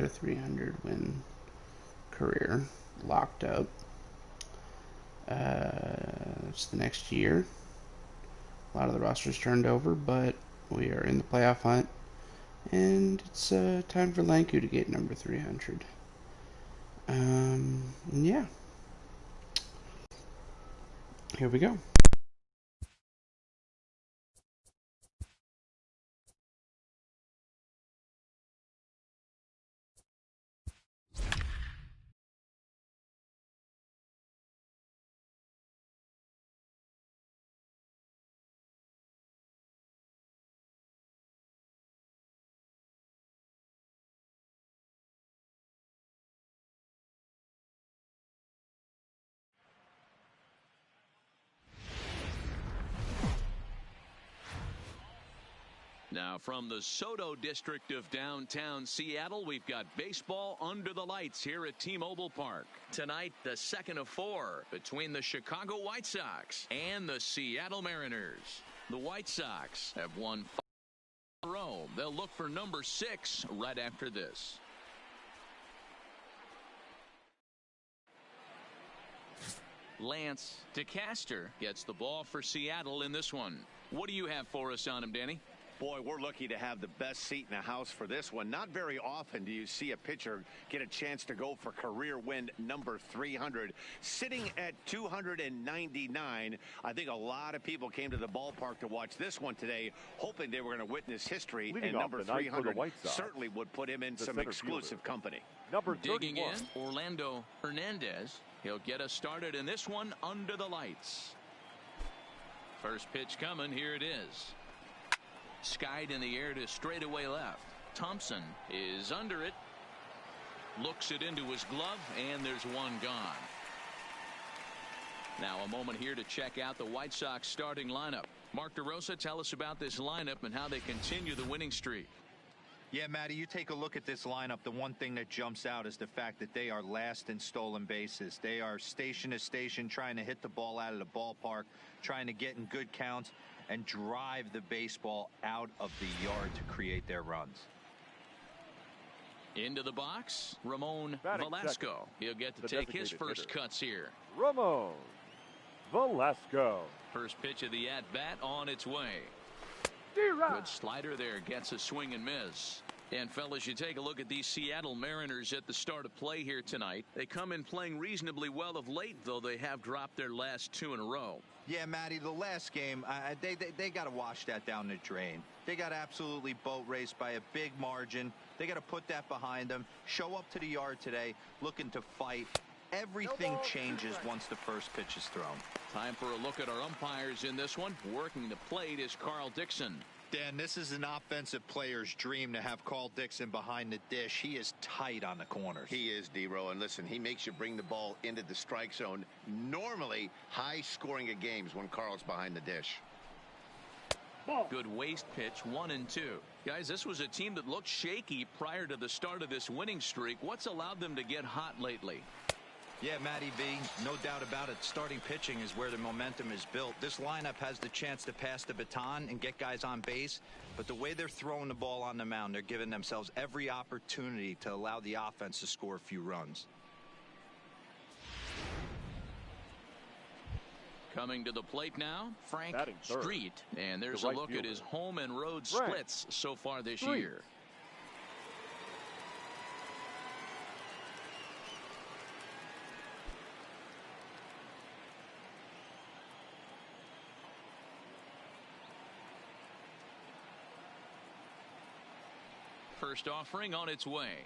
a 300 win career locked up. It's the next year. A lot of the roster's turned over, but we are in the playoff hunt, and it's time for Lanku to get number 300. Yeah. Here we go. Now from the Soto district of downtown Seattle, we've got baseball under the lights here at T-Mobile Park. Tonight, the second of 4 between the Chicago White Sox and the Seattle Mariners. The White Sox have won 5 in a row. They'll look for number 6 right after this. Lanku D'certo gets the ball for Seattle in this one. What do you have for us on him, Danny? Boy, we're lucky to have the best seat in the house for this one. Not very often do you see a pitcher get a chance to go for career win number 300. Sitting at 299, I think a lot of people came to the ballpark to watch this one today, hoping they were going to witness history. Leading and number 300 Sox, certainly would put him in some exclusive company. Number digging in, Orlando Hernandez. He'll get us started in this one under the lights. First pitch coming. Here it is. Skied in the air to straightaway left. Thompson is under it. Looks it into his glove, and there's one gone. Now a moment here to check out the White Sox starting lineup. Mark DeRosa, tell us about this lineup and how they continue the winning streak. Yeah, Matty, you take a look at this lineup. The one thing that jumps out is the fact that they are last in stolen bases. They are station to station trying to hit the ball out of the ballpark, trying to get in good counts and drive the baseball out of the yard to create their runs. Into the box, Ramon Velasco. He'll get to take his first cuts here. Ramon Velasco. First pitch of the at-bat on its way. Good slider there, gets a swing and miss. And fellas, you take a look at these Seattle Mariners at the start of play here tonight. They come in playing reasonably well of late, though they have dropped their last 2 in a row. Yeah, Matty, the last game, they got to wash that down the drain. They got absolutely boat raced by a big margin. They got to put that behind them, show up to the yard today, looking to fight. Everything changes once the first pitch is thrown. Time for a look at our umpires in this one. Working the plate is Carl Dixon. Dan, this is an offensive player's dream to have Carl Dixon behind the dish. He is tight on the corners. He is, D-Row, and listen, he makes you bring the ball into the strike zone. Normally high scoring of games when Carl's behind the dish. Good waste pitch, 1-2. Guys, this was a team that looked shaky prior to the start of this winning streak. What's allowed them to get hot lately? Yeah, Matty B, no doubt about it. Starting pitching is where the momentum is built. This lineup has the chance to pass the baton and get guys on base, but the way they're throwing the ball on the mound, they're giving themselves every opportunity to allow the offense to score a few runs. Coming to the plate now, Frank Street. And there's right a look fielder. at his home and road splits so far this year. First offering on its way.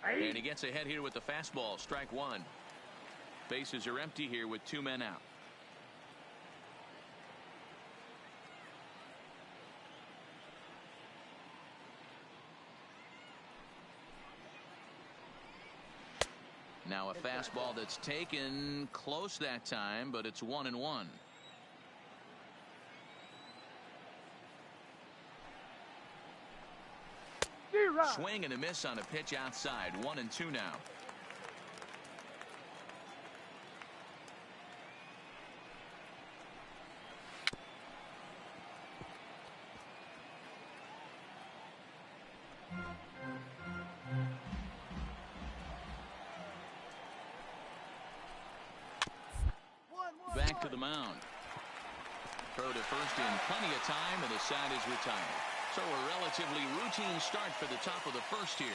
And he gets ahead here with the fastball. Strike 1. Bases are empty here with 2 men out. Now a fastball that's taken close that time, but it's 1-1. Swing and a miss on a pitch outside. 1-2 now. back to the mound. Throw to first in plenty of time, and the side is retired. So a relatively routine start for the top of the first here.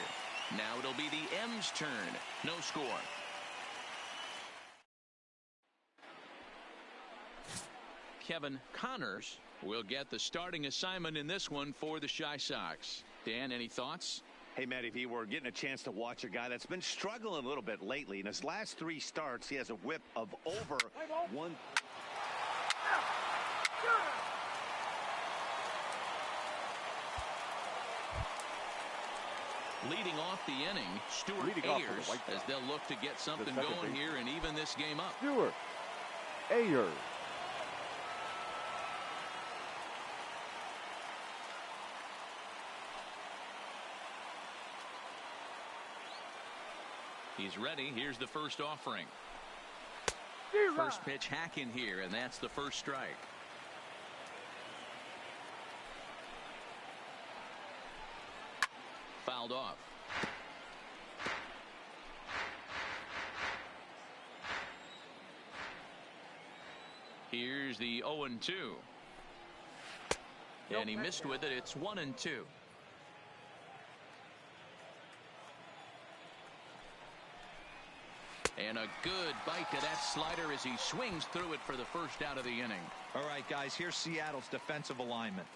Now it'll be the M's turn. No score. Kevin Connors will get the starting assignment in this one for the Chi Sox. Dan, any thoughts? Hey, Matty V, we're getting a chance to watch a guy that's been struggling a little bit lately. In his last 3 starts, he has a whip of over 1. Leading off the inning, Stuart Ayers, as they'll look to get something going here and even this game up. Stuart Ayers. He's ready. Here's the first offering. First pitch hack in here, and that's the first strike. Fouled off. Here's the 0-2. And he missed with it. It's 1-2. And a good bite to that slider as he swings through it for the first out of the inning. All right, guys, here's Seattle's defensive alignment.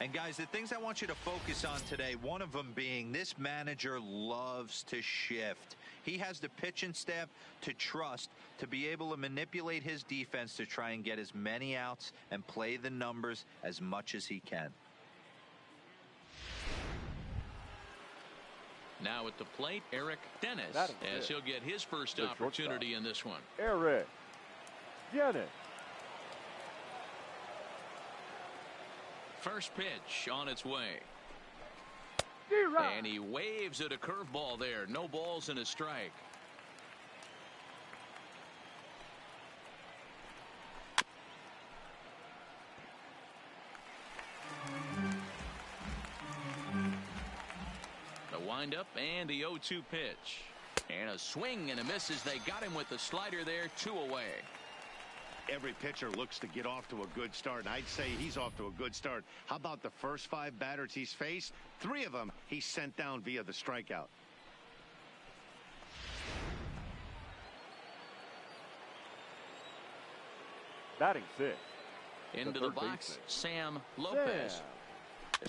And, guys, the things I want you to focus on today, one of them being this manager loves to shift. He has the pitching staff to trust to be able to manipulate his defense to try and get as many outs and play the numbers as much as he can. Now at the plate, Eric Dennis, as he'll get his first opportunity in this one. Eric Dennis. First pitch on its way. And he waves at a curveball there. No balls and a strike. The windup and the 0-2 pitch. And a swing and a miss as they got him with the slider there. 2 away. Every pitcher looks to get off to a good start, and I'd say he's off to a good start. How about the first 5 batters he's faced? 3 of them he sent down via the strikeout. Batting 6. Into the box, Sam Lopez.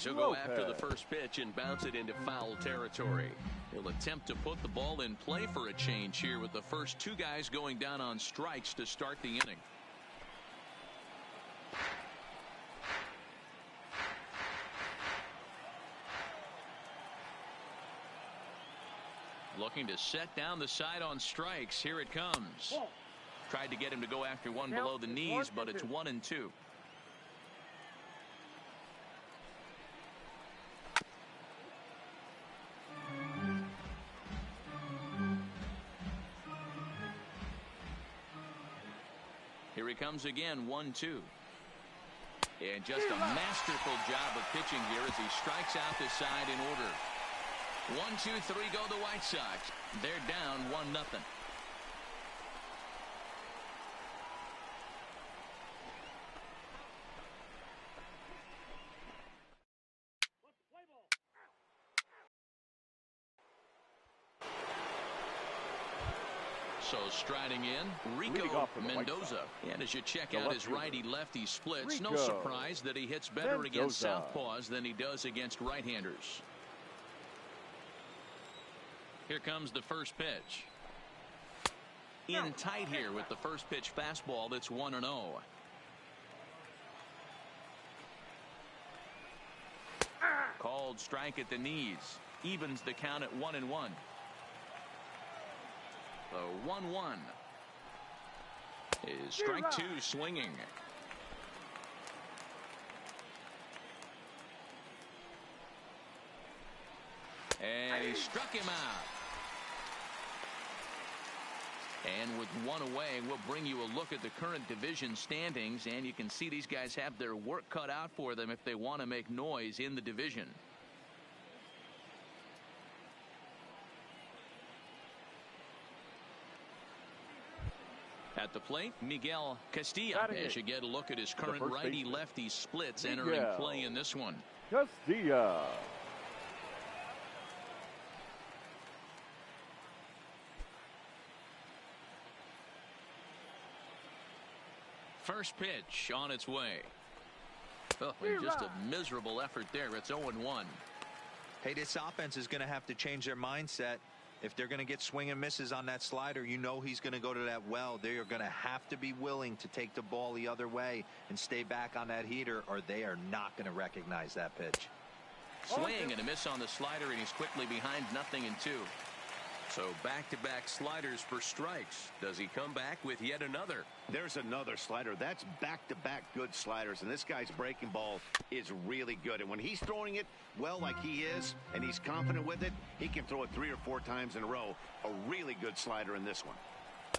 He'll go after the first pitch and bounce it into foul territory. He'll attempt to put the ball in play for a change here with the first 2 guys going down on strikes to start the inning. Looking to set down the side on strikes. Here it comes. Tried to get him to go after one below the knees, but it's 1-2. Here he comes again, 1-2. And just a masterful job of pitching here as he strikes out the side in order. 1, 2, 3 go the White Sox. They're down 1-0. So striding in, Rico Mendoza. And as you check out his righty-lefty splits, no surprise that he hits better against southpaws than he does against right-handers. Here comes the first pitch. In tight here with the first pitch fastball that's 1-0. Called strike at the knees. Evens the count at 1-1. The 1-1 is strike 2 swinging. And he struck him out. And with 1 away, we'll bring you a look at the current division standings, and you can see these guys have their work cut out for them if they want to make noise in the division. At the plate, Miguel Castilla. Batting As eighth, you get a look at his the current first baseman, righty-lefty splits Miguel entering play in this one. Castilla. First pitch on its way. Oh, and just a miserable effort there. It's 0-1. Hey, this offense is going to have to change their mindset. If they're going to get swing and misses on that slider, you know he's going to go to that well. They are going to have to be willing to take the ball the other way and stay back on that heater, or they are not going to recognize that pitch. Swing and a miss on the slider, and he's quickly behind 0-2. So back-to-back sliders for strikes. Does he come back with yet another? There's another slider. That's back-to-back good sliders, and this guy's breaking ball is really good. And when he's throwing it well like he is, and he's confident with it, he can throw it 3 or 4 times in a row. A really good slider in this one.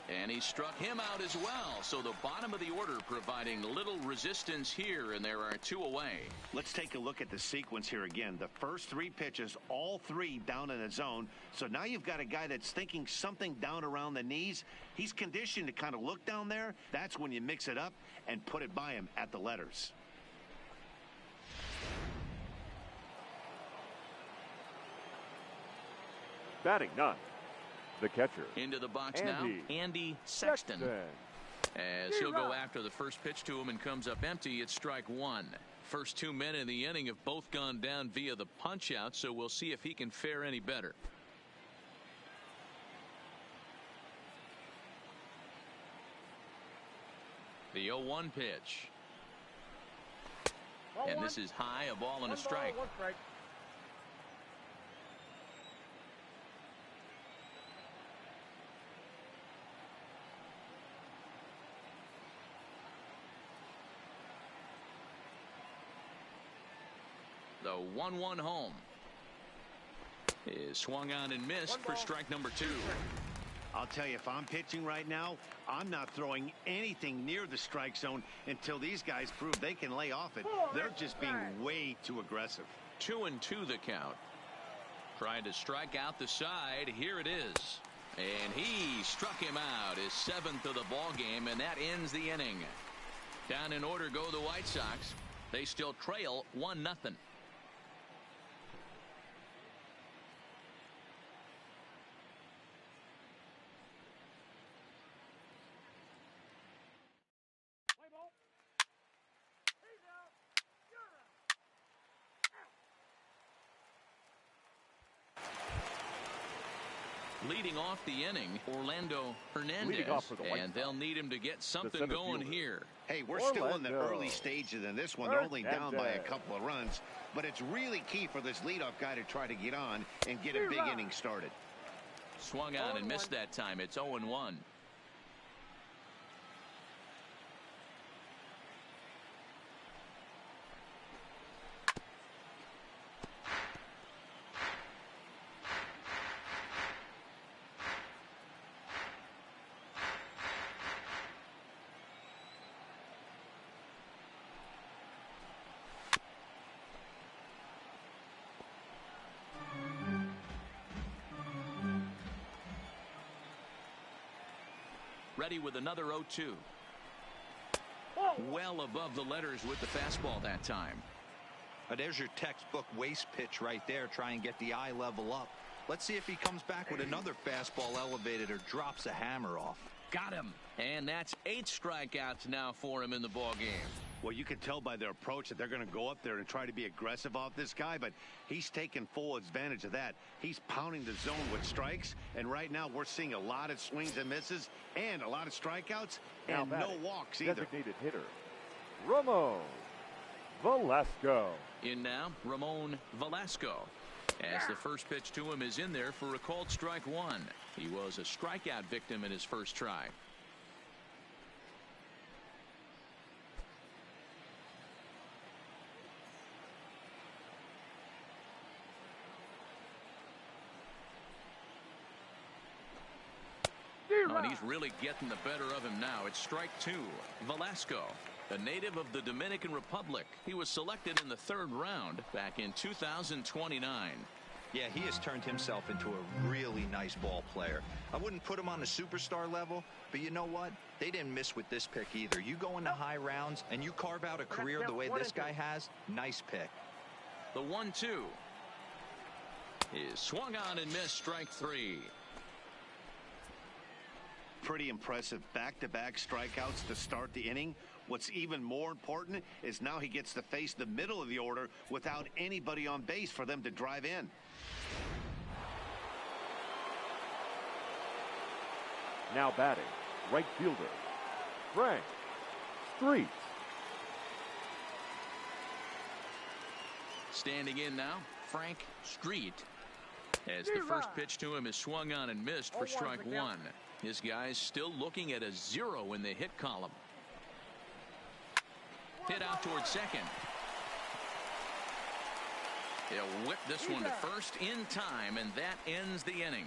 And he struck him out as well. So the bottom of the order providing little resistance here, and there are 2 away. Let's take a look at the sequence here again. The first 3 pitches, all 3 down in the zone. So now you've got a guy that's thinking something down around the knees. He's conditioned to kind of look down there. That's when you mix it up and put it by him at the letters. Batting 9th, the catcher. Into the box Andy now, Andy Sexton. Sexton. As he'll go after the first pitch to him and comes up empty, it's strike 1. First 2 men in the inning have both gone down via the punch out, so we'll see if he can fare any better. The 0-1 pitch. And this is high, a ball and a strike. The 1-1 home is swung on and missed for strike number 2. I'll tell you, if I'm pitching right now, I'm not throwing anything near the strike zone until these guys prove they can lay off it. They're just being way too aggressive. 2-2 the count. Trying to strike out the side. Here it is. And he struck him out, his 7th of the ball game, and that ends the inning. Down in order go the White Sox. They still trail 1-0. Leading off the inning, Orlando Hernandez, and they'll need him to get something going here. Hey, we're still in the early stages in this one. They're only down by a couple of runs, but it's really key for this leadoff guy to try to get on and get a big inning started. Swung on and missed that time. It's 0-1. Ready with another 0-2. Well above the letters with the fastball that time. There's your textbook waste pitch right there. Try and get the eye level up. Let's see if he comes back with another fastball elevated or drops a hammer off. Got him. And that's 8 strikeouts now for him in the ball game. Well, you can tell by their approach that they're going to go up there and try to be aggressive off this guy, but he's taking full advantage of that. He's pounding the zone with strikes, and right now we're seeing a lot of swings and misses and a lot of strikeouts and no walks either. Designated hitter, Ramon Velasco. In now, Ramon Velasco. As the first pitch to him is in there for a called strike 1. He was a strikeout victim in his first try. Oh, and he's really getting the better of him now. It's strike 2. Velasco, a native of the Dominican Republic. He was selected in the 3rd round back in 2029. Yeah, he has turned himself into a really nice ball player. I wouldn't put him on the superstar level, but you know what? They didn't miss with this pick either. You go into high rounds and you carve out a career the way this guy has, nice pick. The 1-2 is swung on and missed, strike 3. Pretty impressive back-to-back strikeouts to start the inning. What's even more important is now he gets to face the middle of the order without anybody on base for them to drive in. Now batting, right fielder, Frank Street. Standing in now, Frank Street. As the first pitch to him is swung on and missed for strike 1. This guy's still looking at a 0 in the hit column. Hit out towards second. He'll whip this one to first in time, and that ends the inning.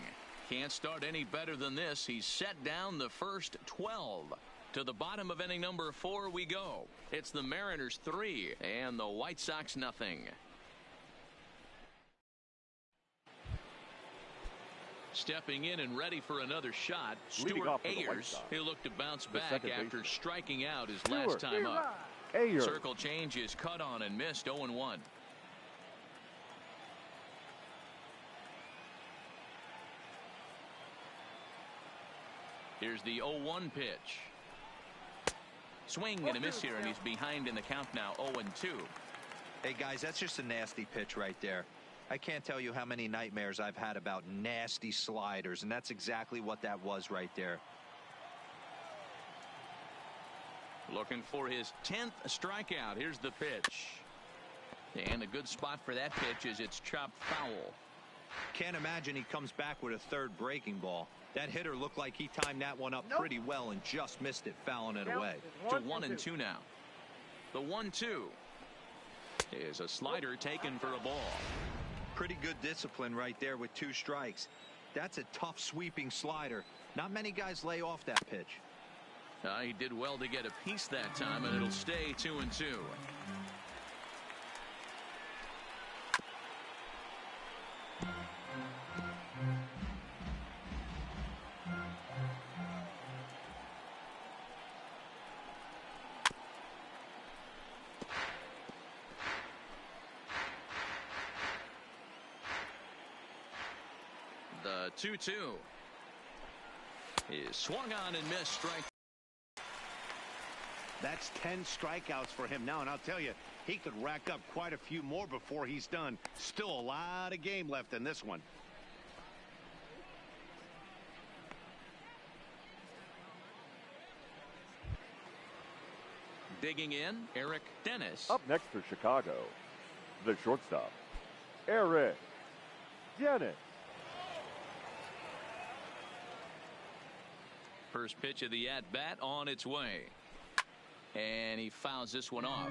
Can't start any better than this. He's set down the first 12. To the bottom of inning number 4 we go. It's the Mariners 3 and the White Sox nothing. Stepping in and ready for another shot, Stuart Ayers. He'll look to bounce back after striking out his last time up. Ayers. Circle change is cut on and missed, 0-1. Here's the 0-1 pitch. Swing and a miss here, and he's behind in the count now, 0-2. Hey, guys, that's just a nasty pitch right there. I can't tell you how many nightmares I've had about nasty sliders, and that's exactly what that was right there. Looking for his 10th strikeout. Here's the pitch. And a good spot for that pitch is it's chopped foul. Can't imagine he comes back with a third breaking ball. That hitter looked like he timed that one up pretty well and just missed it, fouling it away. To 1-2 now. The 1-2 is a slider taken for a ball. Pretty good discipline right there with 2 strikes. That's a tough sweeping slider. Not many guys lay off that pitch. He did well to get a piece that time, and it'll stay 2-2. The 2-2 is swung on and missed, strike. That's 10 strikeouts for him now, and I'll tell you, he could rack up quite a few more before he's done. Still a lot of game left in this one. Digging in, Eric Dennis. Up next for Chicago, the shortstop, Eric Dennis. First pitch of the at-bat on its way. And he fouls this one off.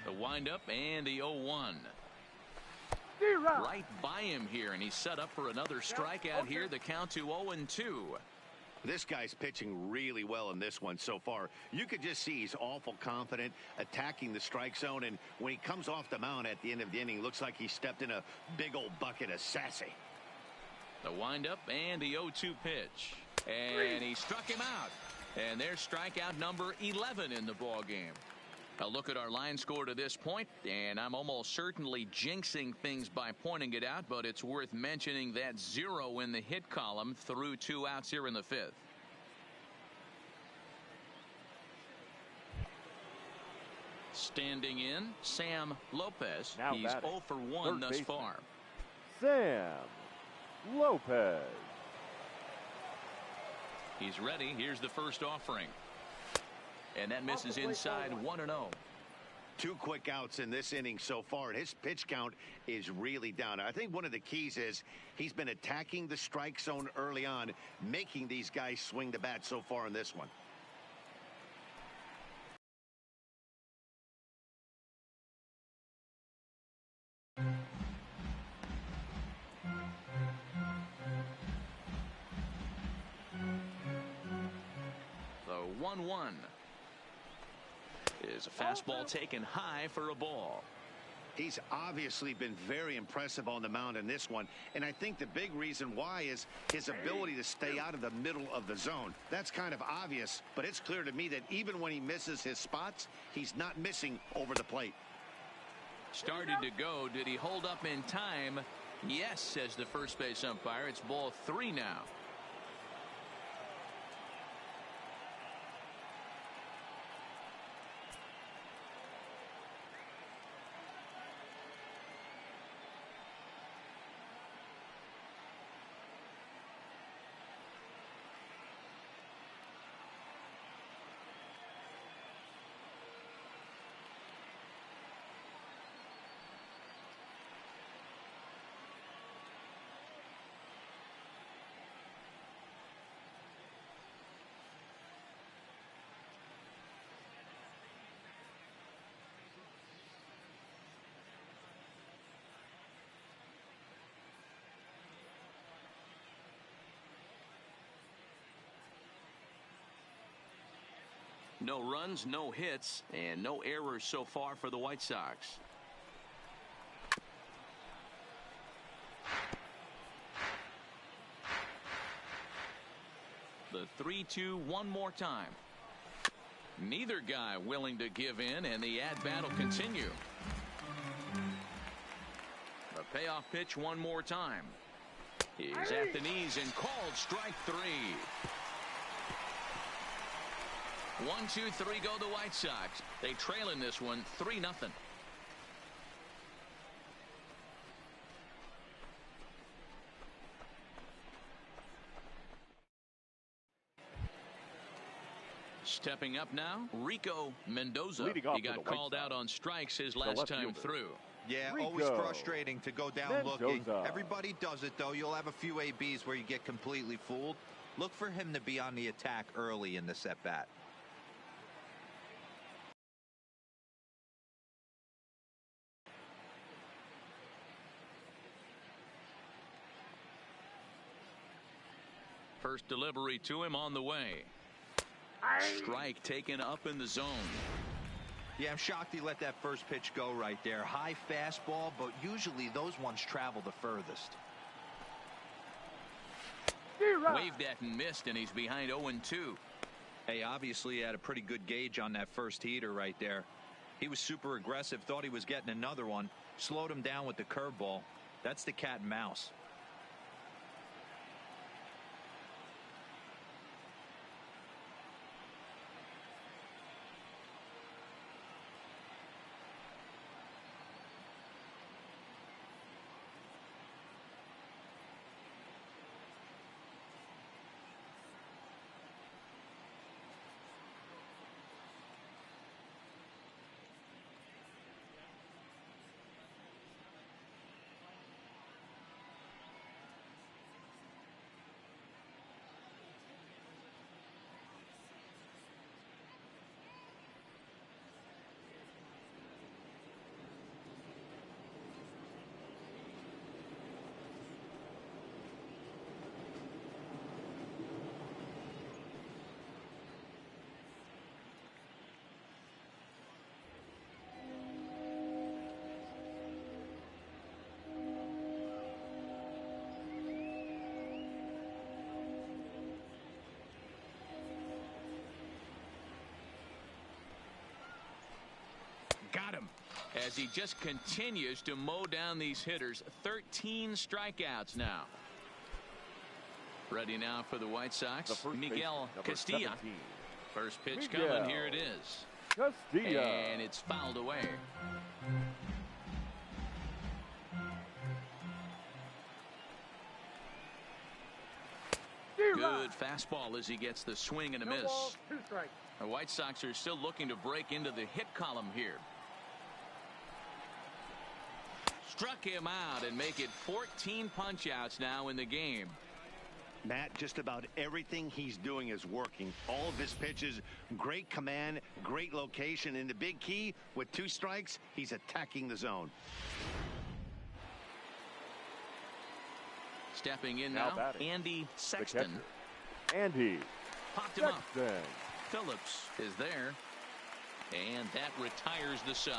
The windup and the 0-1. Right by him here, and he's set up for another strikeout here. The count to 0-2. This guy's pitching really well in this one so far. You could just see he's awful confident attacking the strike zone, and when he comes off the mound at the end of the inning, looks like he stepped in a big old bucket of sassy. The windup and the 0-2 pitch, and he struck him out, and there's strikeout number 11 in the ball game. A look at our line score to this point, and I'm almost certainly jinxing things by pointing it out, but it's worth mentioning that 0 in the hit column through 2 outs here in the 5th. Standing in, Sam Lopez. Now He's batting, 0 for 1 thus far. Sam Lopez. He's ready. Here's the first offering. And that misses inside, 1-0. 2 quick outs in this inning so far. His pitch count is really down. I think one of the keys is he's been attacking the strike zone early on, making these guys swing the bat so far in this one. The 1-1. Is a fastball taken high for a ball. He's obviously been very impressive on the mound in this one, and I think the big reason why is his ability to stay out of the middle of the zone. That's kind of obvious, but it's clear to me that even when he misses his spots, he's not missing over the plate. Started to go. Did he hold up in time? Yes, says the first base umpire. It's ball 3 now. No runs, no hits, and no errors so far for the White Sox. The 3-2 one more time. Neither guy willing to give in, and the at-bat will continue. The payoff pitch one more time. He's at the knees and called strike 3. 1, 2, 3 go the White Sox. They trail in this one 3-0. Stepping up now, Rico Mendoza. He got called out on strikes his last time through. Yeah, Rico always frustrating to go down looking. Mendoza. Everybody does it, though. You'll have a few ABs where you get completely fooled. Look for him to be on the attack early in this at-bat. First delivery to him on the way. Strike taken up in the zone. Yeah, I'm shocked he let that first pitch go right there. High fastball, but usually those ones travel the furthest. Waved at and missed, and he's behind 0-2. Hey, obviously he had a pretty good gauge on that first heater right there. He was super aggressive, thought he was getting another one, slowed him down with the curveball. That's the cat and mouse. Got him. As he just continues to mow down these hitters. 13 strikeouts now. Ready now for the White Sox, Miguel Castilla. 17. First pitch Miguel coming. Here it is. Castilla. And it's fouled away. Good fastball as he gets the swing and a miss. The White Sox are still looking to break into the hit column here. Struck him out and make it 14 punch-outs now in the game. Matt, just about everything he's doing is working. All of his pitches, great command, great location, and the big key, with 2 strikes, he's attacking the zone. Stepping in Now now, batting, Andy Sexton. Andy Popped him up. Sexton. Phillips is there. And that retires the side.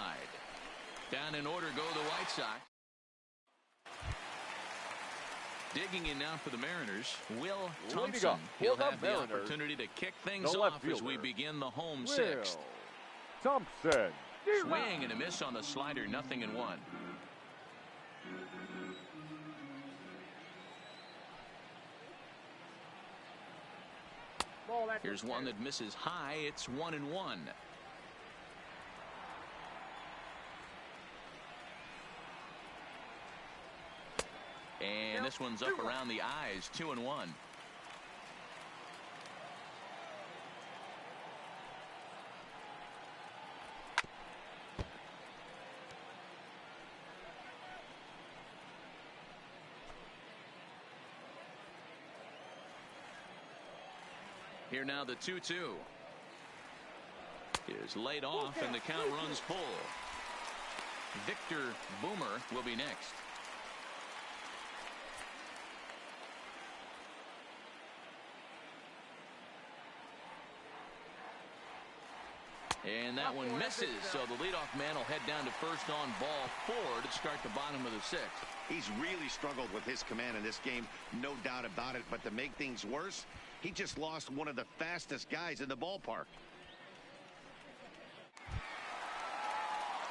Down in order go the White Sox. Digging in now for the Mariners, Will Thompson. He'll have the opportunity to kick things off as we begin the home sixth. Thompson. Swing and a miss on the slider, 0-1. Here's one that misses high. It's 1-1. And this one's up around the eyes, 2-1. Here now the 2-2 is laid off and the count runs full. Victor Boomer will be next. And that one misses, so the leadoff man will head down to first on ball 4 to start the bottom of the 6th. He's really struggled with his command in this game, no doubt about it. But to make things worse, he just lost one of the fastest guys in the ballpark.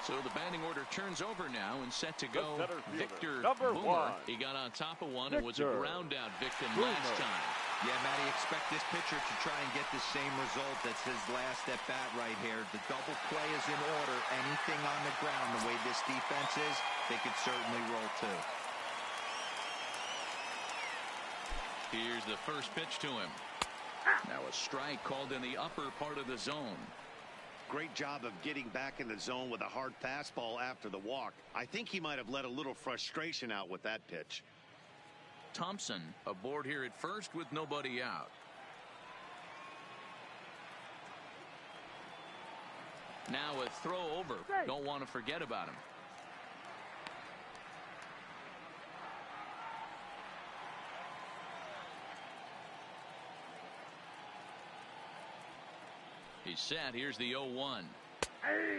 So the batting order turns over now and set to go. Victor Number Boomer. 1. He got on top of one and was a ground out victim last time. Yeah, Matty, expect this pitcher to try and get the same result. That's his last at bat right here. The double play is in order. Anything on the ground, the way this defense is, they could certainly roll too. Here's the first pitch to him. Now a strike called in the upper part of the zone. Great job of getting back in the zone with a hard fastball after the walk. I think he might have let a little frustration out with that pitch. Thompson aboard here at first with nobody out. Now a throw over. Don't want to forget about him. He's set. Here's the 0-1.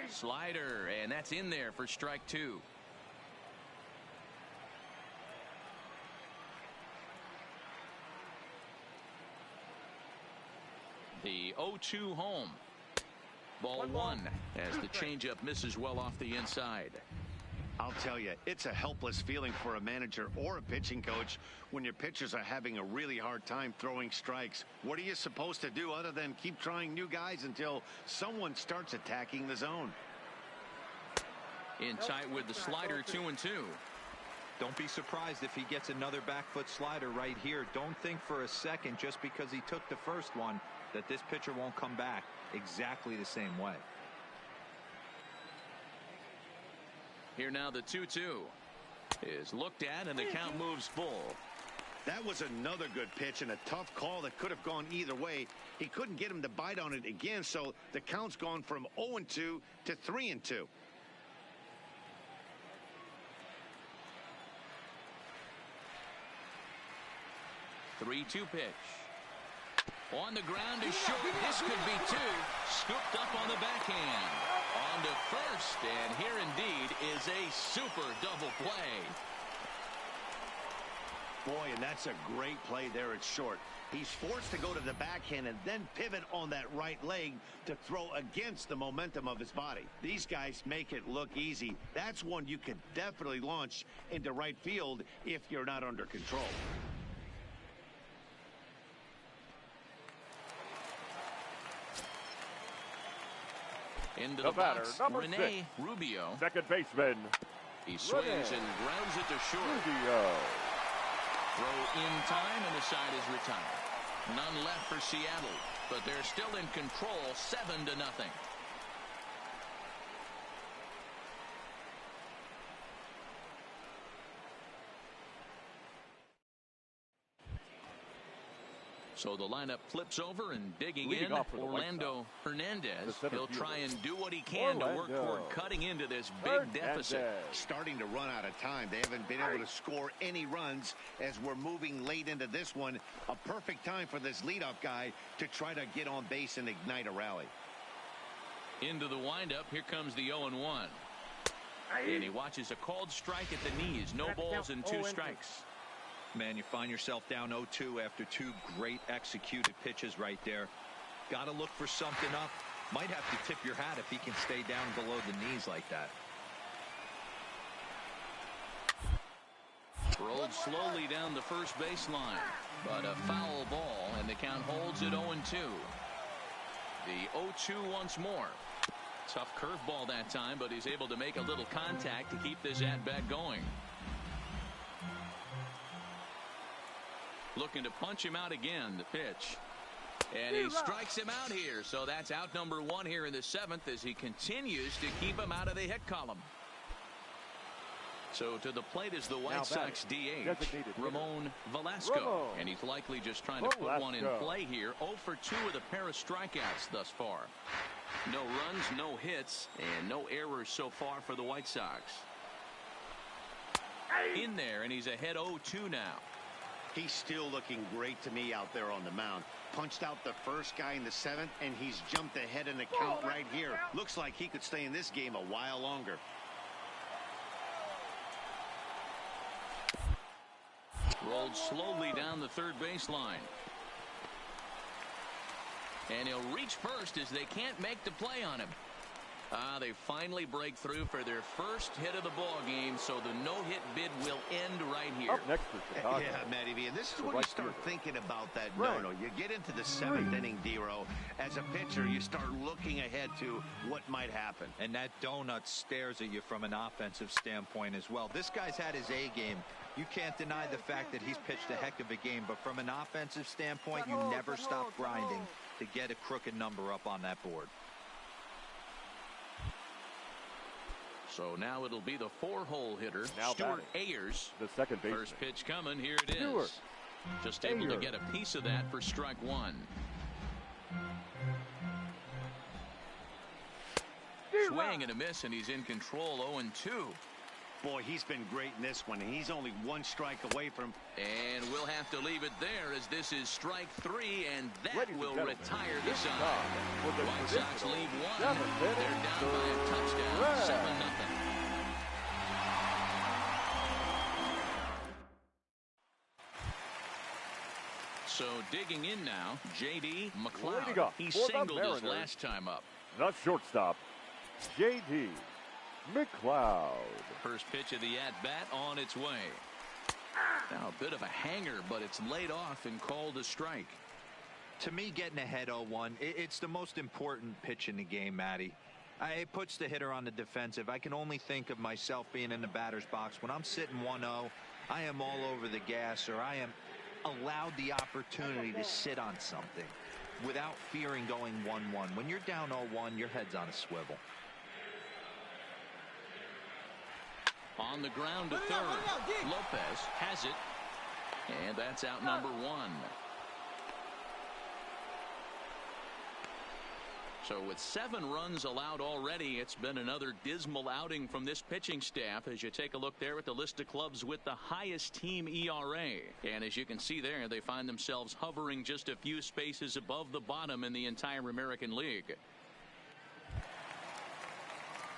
Slider, and that's in there for strike 2. The 0-2 home. Ball 1 as the changeup misses well off the inside. I'll tell you, it's a helpless feeling for a manager or a pitching coach when your pitchers are having a really hard time throwing strikes. What are you supposed to do other than keep trying new guys until someone starts attacking the zone? In tight with the slider, 2-2. Don't be surprised if he gets another back foot slider right here. Don't think for a second, just because he took the first one, that this pitcher won't come back exactly the same way. Here now the 2-2 is looked at and the count moves full. That was another good pitch and a tough call that could have gone either way. He couldn't get him to bite on it again, so the count's gone from 0-2 to 3-2. Three-two pitch. On the ground is short. This could be 2. Scooped up on the backhand. On to first, and here indeed is a super double play. Boy, and that's a great play there at short. He's forced to go to the backhand and then pivot on that right leg to throw against the momentum of his body. These guys make it look easy. That's one you could definitely launch into right field if you're not under control. Into the box, Rene Rubio. Second baseman. He swings and grounds it to short. Rubio. Throw in time and the side is retired. None left for Seattle, but they're still in control, 7-0. So the lineup flips over and digging in Orlando Hernandez. He'll try and do what he can to work toward cutting into this big deficit. Starting to run out of time. They haven't been able to score any runs as we're moving late into this one. A perfect time for this leadoff guy to try to get on base and ignite a rally. Into the windup. Here comes the 0-1. And he watches a called strike at the knees. No balls and 2 strikes. Man, you find yourself down 0-2 after 2 great executed pitches right there. Got to look for something up. Might have to tip your hat if he can stay down below the knees like that. Rolled slowly down the first baseline, but a foul ball, and the count holds at 0-2. The 0-2 once more. Tough curveball that time, but he's able to make a little contact to keep this at-bat going. Looking to punch him out again, the pitch. And he strikes him out here, so that's out number 1 here in the 7th as he continues to keep him out of the hit column. So to the plate is the White Sox DH, Ramon Velasco. And he's likely just trying to put one in play here. 0 for 2 with a pair of strikeouts thus far. No runs, no hits, and no errors so far for the White Sox. In there, and he's ahead 0-2 now. He's still looking great to me out there on the mound. Punched out the first guy in the 7th, and he's jumped ahead in the count right here. Looks like he could stay in this game a while longer. Rolled slowly down the third baseline. And he'll reach first as they can't make the play on him. They finally break through for their first hit of the ball game, so the no-hit bid will end right here. Up next for Chicago. Yeah, Matty V, and this is when you start thinking about that no-no. You get into the 7th inning, D'Ro. As a pitcher, you start looking ahead to what might happen. And that donut stares at you from an offensive standpoint as well. This guy's had his A game. You can't deny the fact that he's pitched a heck of a game, but from an offensive standpoint, you never stop grinding to get a crooked number up on that board. So now it'll be the 4-hole hitter, now Stuart batting. Ayers. The second baseman. First pitch coming. Here it is. Stewart. Just able Ayers. to get a piece of that for strike 1. Swing and a miss, and he's in control. 0-2. Boy, he's been great in this one. He's only 1 strike away from. And we'll have to leave it there as this is strike 3, and that will gentlemen, retire the this side. time was a White Sox traditional lead 1. 7th They're inning down by a touchdown. 7-0. So digging in now, J.D. Leading McLeod. up He for the singled his Mariners. last time up. The shortstop, J.D. McLeod. First pitch of the at-bat on its way. Now a bit of a hanger, but it's laid off and called a strike. To me, getting ahead 0-1, it's the most important pitch in the game, Matty. It puts the hitter on the defensive. I can only think of myself being in the batter's box. When I'm sitting 1-0, I am all over the gas, or I am allowed the opportunity to sit on something without fearing going 1-1. When you're down 0-1, your head's on a swivel. On the ground to third. Lopez has it. And that's out number 1. So with 7 runs allowed already, it's been another dismal outing from this pitching staff as you take a look there at the list of clubs with the highest team ERA. And as you can see there, they find themselves hovering just a few spaces above the bottom in the entire American League.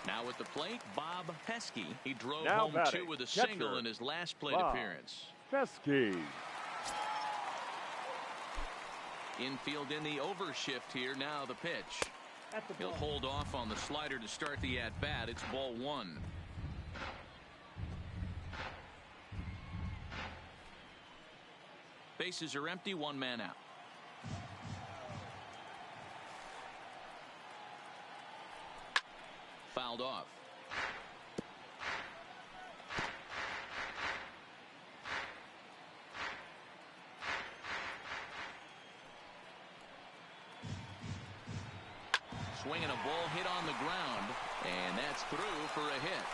Now at the plate, Bob Pesky. He drove home batting, 2 with a catcher, single in his last plate Bob appearance. Pesky. Infield in the overshift here. Now the pitch. He'll hold off on the slider to start the at-bat. It's ball 1. Bases are empty. 1 man out. Fouled off. Swinging a ball hit on the ground, and that's through for a hit.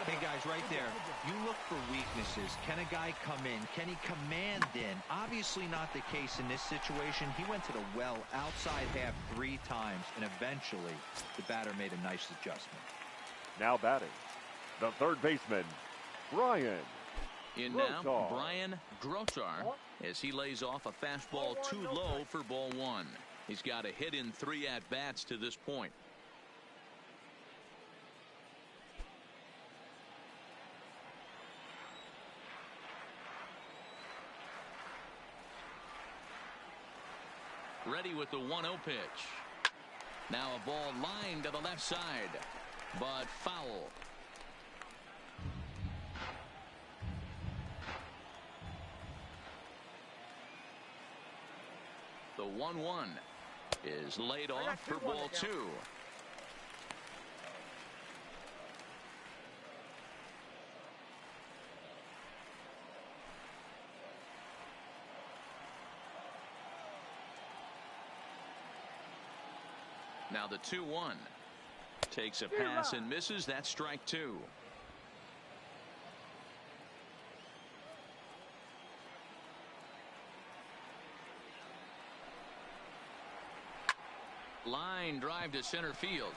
Hey guys, right there, you look for weaknesses. Can a guy come in? Can he command in? Obviously not the case in this situation. He went to the well outside half 3 times, and eventually the batter made a nice adjustment. Now batting, the third baseman, Brian In now, Grossar. Brian Grossar, as he lays off a fastball too low for ball 1. He's got a hit in 3 at-bats to this point. Ready with the 1-0 pitch. Now a ball lined to the left side, but foul. The 1-1 is laid off for ball 2. Now the 2-1 takes a pass and misses. That's strike 2. Line drive to center field.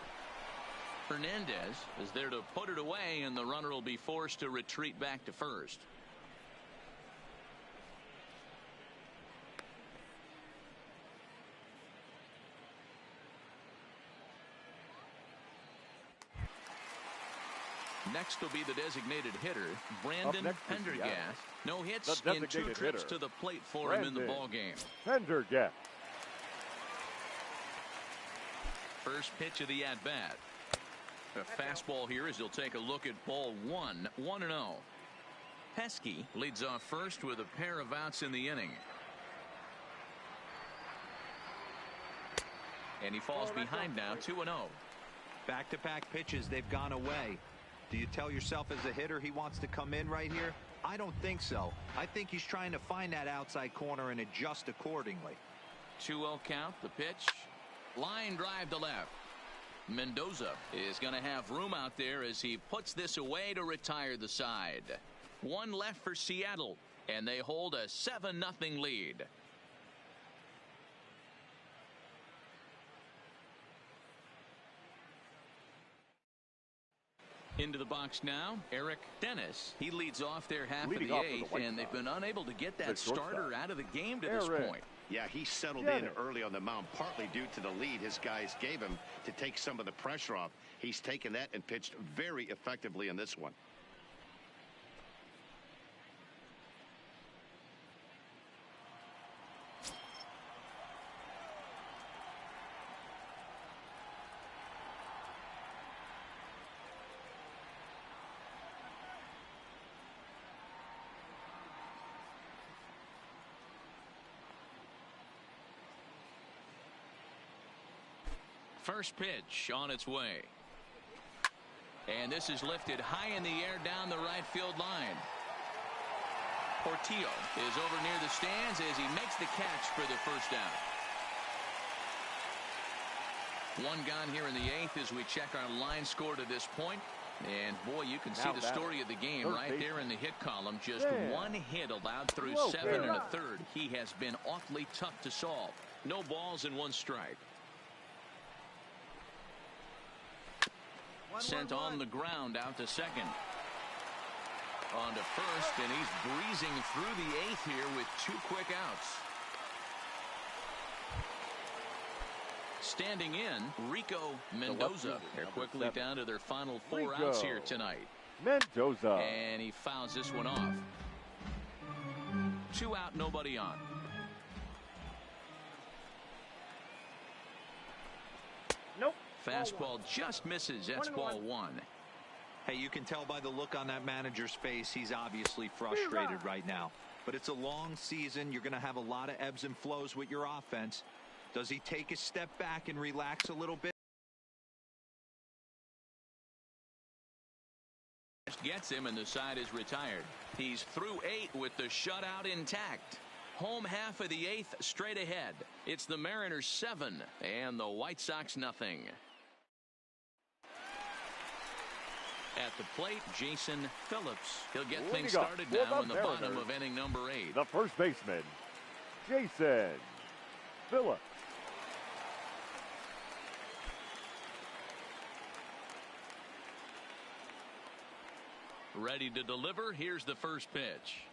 Hernandez is there to put it away, and the runner will be forced to retreat back to first. Next will be the designated hitter, Brandon Pendergast. No hits in 2 trips to the plate for him in the ballgame. Pendergast. First pitch of the at-bat. A fastball here as he'll take a look at ball 1, 1-0. Pesky leads off first with a pair of outs in the inning. And he falls behind now, 2-0. Back-to-back pitches, they've gone away. Do you tell yourself as a hitter he wants to come in right here? I don't think so. I think he's trying to find that outside corner and adjust accordingly. 2-0 count, the pitch. Line drive to left. Mendoza is going to have room out there as he puts this away to retire the side. 1 left for Seattle, and they hold a 7-0 lead. Into the box now, Eric Dennis. He leads off their half of the 8th, and they've been unable to get that starter out of the game to this point. Yeah, he settled in early on the mound, partly due to the lead his guys gave him to take some of the pressure off. He's taken that and pitched very effectively in this one. First pitch on its way. And this is lifted high in the air down the right field line. Portillo is over near the stands as he makes the catch for the first out. 1 gone here in the 8th as we check our line score to this point. And boy, you can see the story of the game right there in the hit column. Just 1 hit allowed through 7 1/3. He has been awfully tough to solve. No balls and 1 strike. Sent on the ground out to second. On to first, and he's breezing through the 8th here with 2 quick outs. Standing in, Rico Mendoza. They're quickly down to their final 4 outs here tonight. Mendoza. And he fouls this one off. 2 out, nobody on. Nope. Fastball just misses. That's ball 1. Hey, you can tell by the look on that manager's face he's obviously frustrated right now. But it's a long season. You're going to have a lot of ebbs and flows with your offense. Does he take a step back and relax a little bit? Gets him, and the side is retired. He's through 8 with the shutout intact. Home half of the 8th straight ahead. It's the Mariners 7 and the White Sox nothing. At the plate, Jason Phillips. He'll get things started now in the bottom of inning number 8. The first baseman, Jason Phillips. Ready to deliver. Here's the first pitch.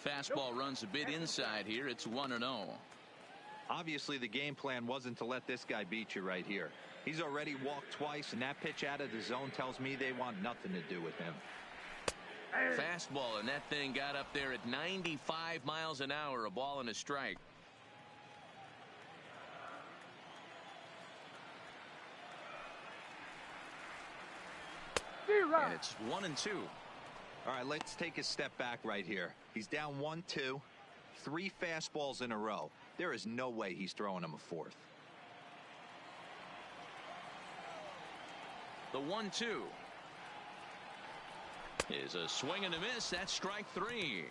Fastball runs a bit inside here. It's 1-0. Obviously, the game plan wasn't to let this guy beat you right here. He's already walked twice, and that pitch out of the zone tells me they want nothing to do with him. Fastball, and that thing got up there at 95 miles an hour, a ball and a strike. And it's 1-2. All right, let's take a step back right here. He's down 1-2, 3 fastballs in a row. There is no way he's throwing him a fourth. The 1-2 is a swing and a miss. That's strike 3.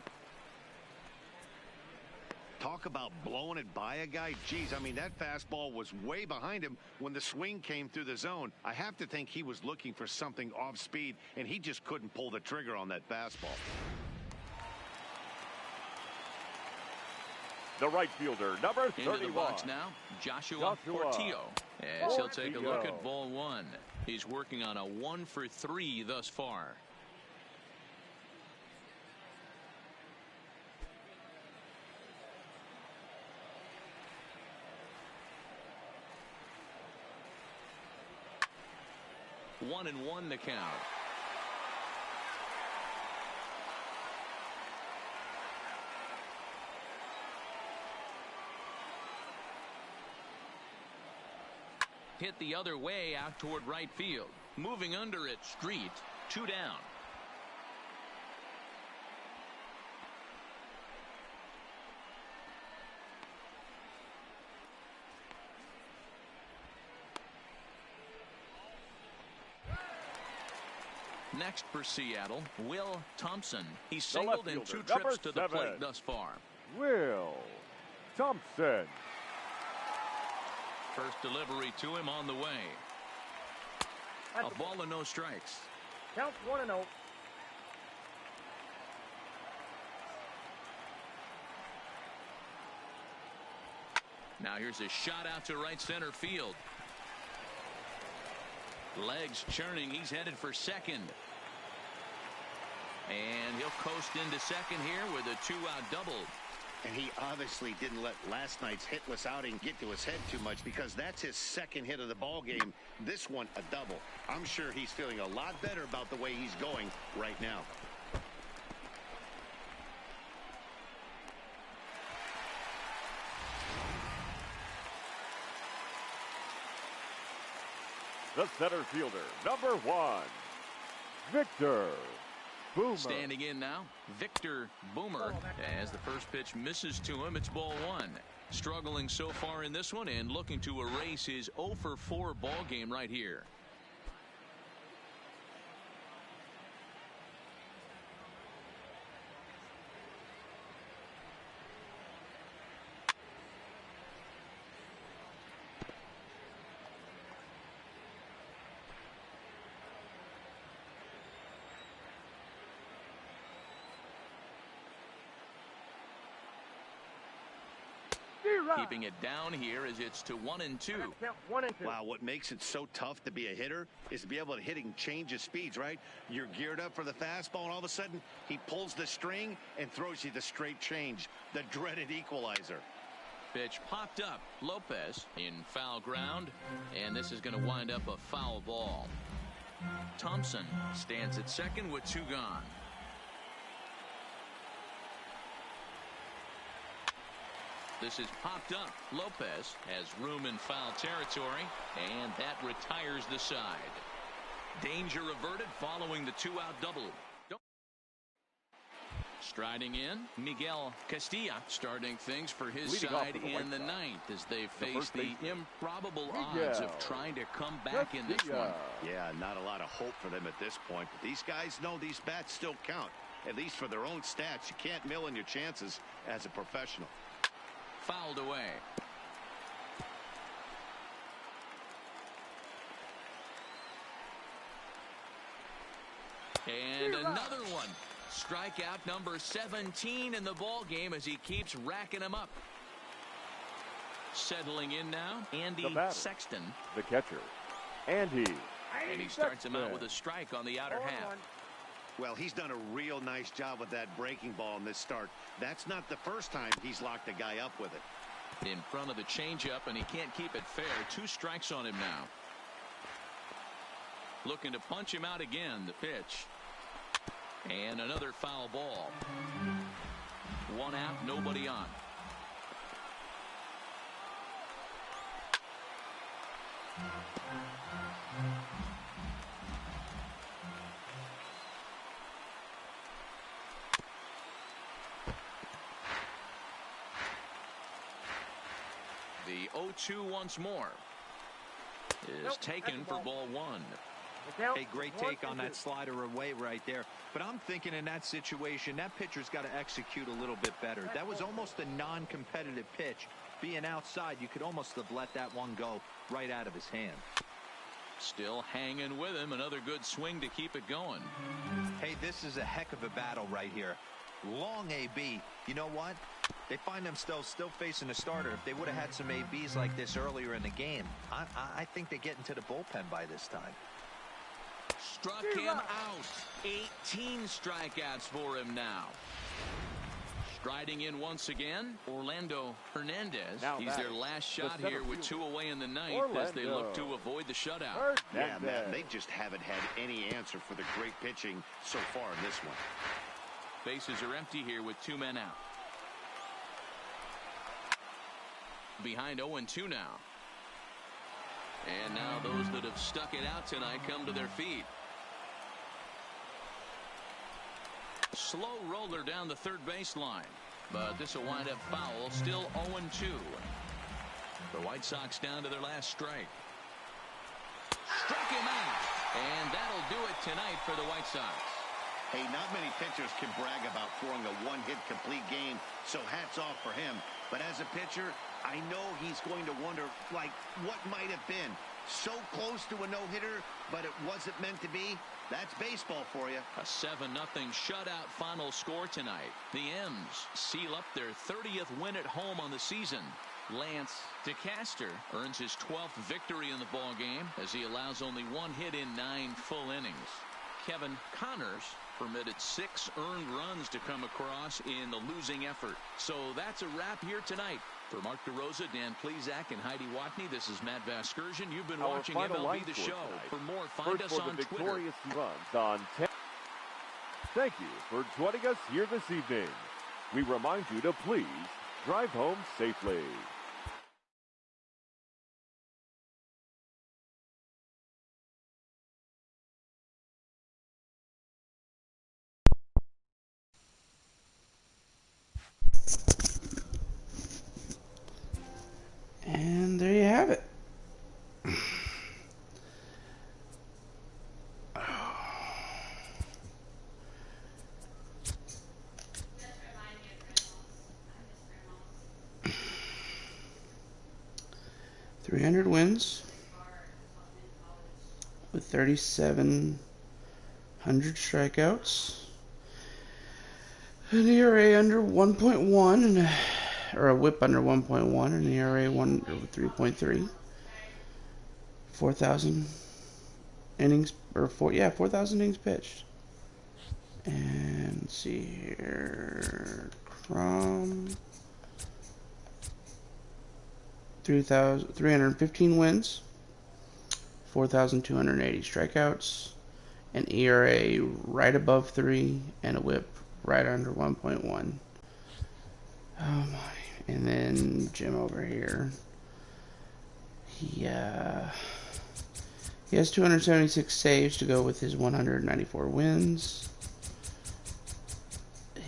Talk about blowing it by a guy. Geez, I mean, that fastball was way behind him when the swing came through the zone. I have to think he was looking for something off speed, and he just couldn't pull the trigger on that fastball. The right fielder, number 31. Into the box now, Joshua Portillo. As he'll take a look at ball 1. He's working on a 1-for-3 thus far. One and one the count. Hit the other way out toward right field. Moving under it, Street. 2 down. Next for Seattle, Will Thompson. He's singled in 2 trips to the plate thus far. Will Thompson. First delivery to him on the way. A ball and no strikes. Count 1-0. Now here's a shot out to right center field. Legs churning. He's headed for second. And he'll coast into second here with a 2-out double. And he obviously didn't let last night's hitless outing get to his head too much, because that's his second hit of the ball game. This one a double. I'm sure he's feeling a lot better about the way he's going right now. The center fielder, number 1, Victor Boomer. Standing in now, Victor Boomer. As the first pitch misses to him, it's ball 1. Struggling so far in this one and looking to erase his 0-for-4 ball game right here. Keeping it down here as it's to 1-2. Wow, what makes it so tough to be a hitter is to be able to change his speeds, right? You're geared up for the fastball, and all of a sudden he pulls the string and throws you the straight change, the dreaded equalizer. Pitch popped up. Lopez in foul ground, and this is going to wind up a foul ball. Thompson stands at second with 2 gone. This is popped up. Lopez has room in foul territory, and that retires the side. Danger averted following the 2-out double. Striding in, Miguel Castilla starting things for his side in the 9th as they face the improbable odds of trying to come back in this one. Yeah, not a lot of hope for them at this point, but these guys know these bats still count, at least for their own stats. You can't mill in your chances as a professional. Fouled away. And another one. Strikeout number 17 in the ball game as he keeps racking them up. Settling in now, Andy Sexton. The catcher, Andy. And he starts him out with a strike on the outer half. Well, he's done a real nice job with that breaking ball in this start. That's not the first time he's locked a guy up with it. In front of the changeup, and he can't keep it fair. 2 strikes on him now. Looking to punch him out again. The pitch. And another foul ball. 1 out, nobody on. The 0-2 once more is taken for ball 1. Hey, great take on that slider away right there. But I'm thinking in that situation, that pitcher's got to execute a little bit better. That was almost a non-competitive pitch. Being outside, you could almost have let that one go right out of his hand. Still hanging with him. Another good swing to keep it going. Hey, this is a heck of a battle right here. Long AB. You know what? They find themselves still facing a starter. If they would have had some ABs like this earlier in the game, I think they get into the bullpen by this time. Struck him out. 18 strikeouts for him now. Striding in once again, Orlando Hernandez. He's their last shot here with 2 away in the ninth as they look to avoid the shutout. Yeah, man, they just haven't had any answer for the great pitching so far in this one. Bases are empty here with 2 men out. Behind 0-2 now. And now those that have stuck it out tonight come to their feet. Slow roller down the third baseline. But this will wind up foul. Still 0-2. The White Sox down to their last strike. Struck him out. And that'll do it tonight for the White Sox. Hey, not many pitchers can brag about throwing a one-hit complete game, so hats off for him. But as a pitcher, I know he's going to wonder, like, what might have been. So close to a no-hitter, but it wasn't meant to be. That's baseball for you. A 7-0 shutout final score tonight. The M's seal up their 30th win at home on the season. Lance DeCaster earns his 12th victory in the ballgame as he allows only 1 hit in 9 full innings. Kevin Connors permitted 6 earned runs to come across in the losing effort. So that's a wrap here tonight. For Mark DeRosa, Dan Plezak, and Heidi Watney, this is Matt Vasgersian. You've been watching MLB The Show. Tonight. For more, find us on the Twitter. victorious runs on 10. Thank you for joining us here this evening. We remind you to please drive home safely. And there you have it. .300 wins with 3,700 strikeouts, an ERA under 1.1 and or a WHIP under 1.1, and an ERA 3.3, 4,000 innings 4,000 innings pitched. And let's see here, Crom. 315 wins, 4,280 strikeouts, an ERA right above 3, and a WHIP right under 1.1. Oh my. And then Jim over here, he has 276 saves to go with his 194 wins.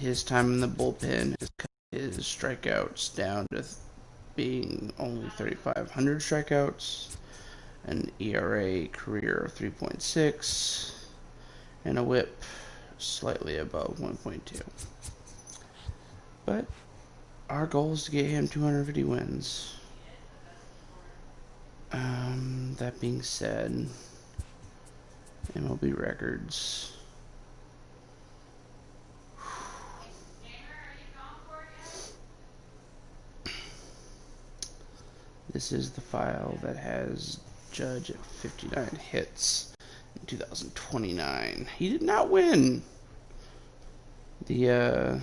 His time in the bullpen has cut his strikeouts down to being only 3,500 strikeouts, an ERA career of 3.6, and a WHIP slightly above 1.2. But our goal is to get him 250 wins. That being said, MLB records. This is the file that has Judge at 59 hits in 2029. He did not win the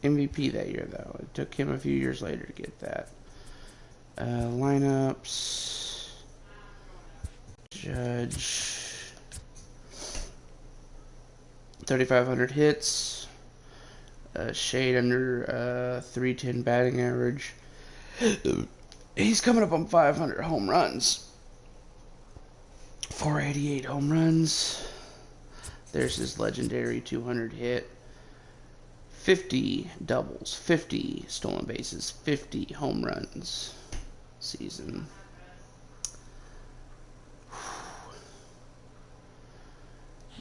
MVP that year, though. It took him a few years later to get that. Lineups. Judge. 3,500 hits. Shade under 310 batting average. He's coming up on 500 home runs. 488 home runs. There's his legendary 200 hit. 50 doubles, 50 stolen bases, 50 home runs season.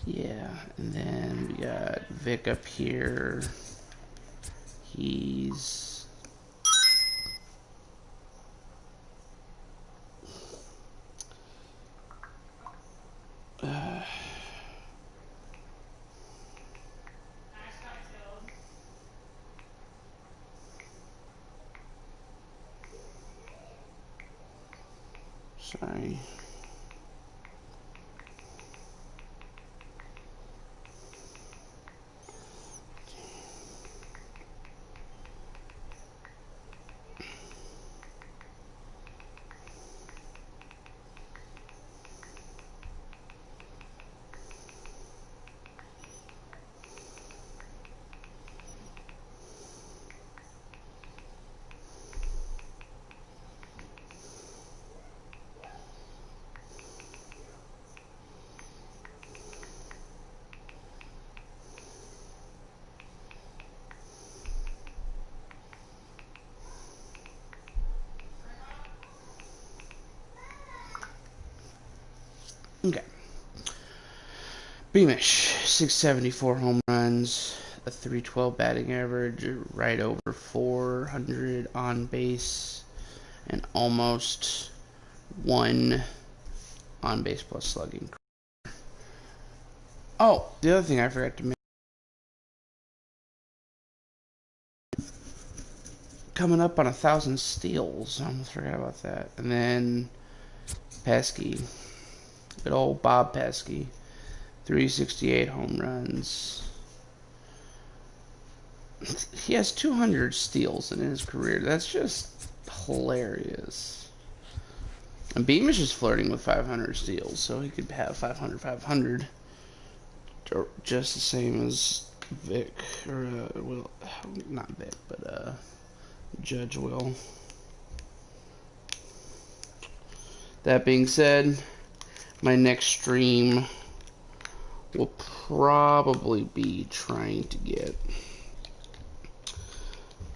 Yeah, and then we got Vic up here. He's sorry. Okay. Beamish, 674 home runs, a 312 batting average, right over 400 on base, and almost 1 on base plus slugging. Oh, the other thing I forgot to mention. Coming up on 1,000 steals. I almost forgot about that. And then Pesky. Good old Bob Pesky. 368 home runs. He has 200 steals in his career. That's just hilarious. And Beamish is flirting with 500 steals, so he could have 500, just the same as Vic, or, well, not Vic, but, Judge will. That being said, my next stream will probably be trying to get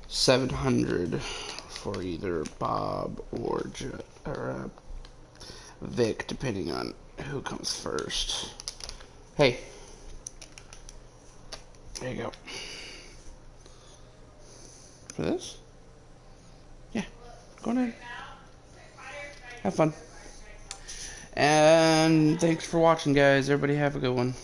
700 for either Bob or Vic, depending on who comes first. Hey, there you go. For this? Yeah, go ahead. Have fun. And thanks for watching, guys. Everybody have a good one.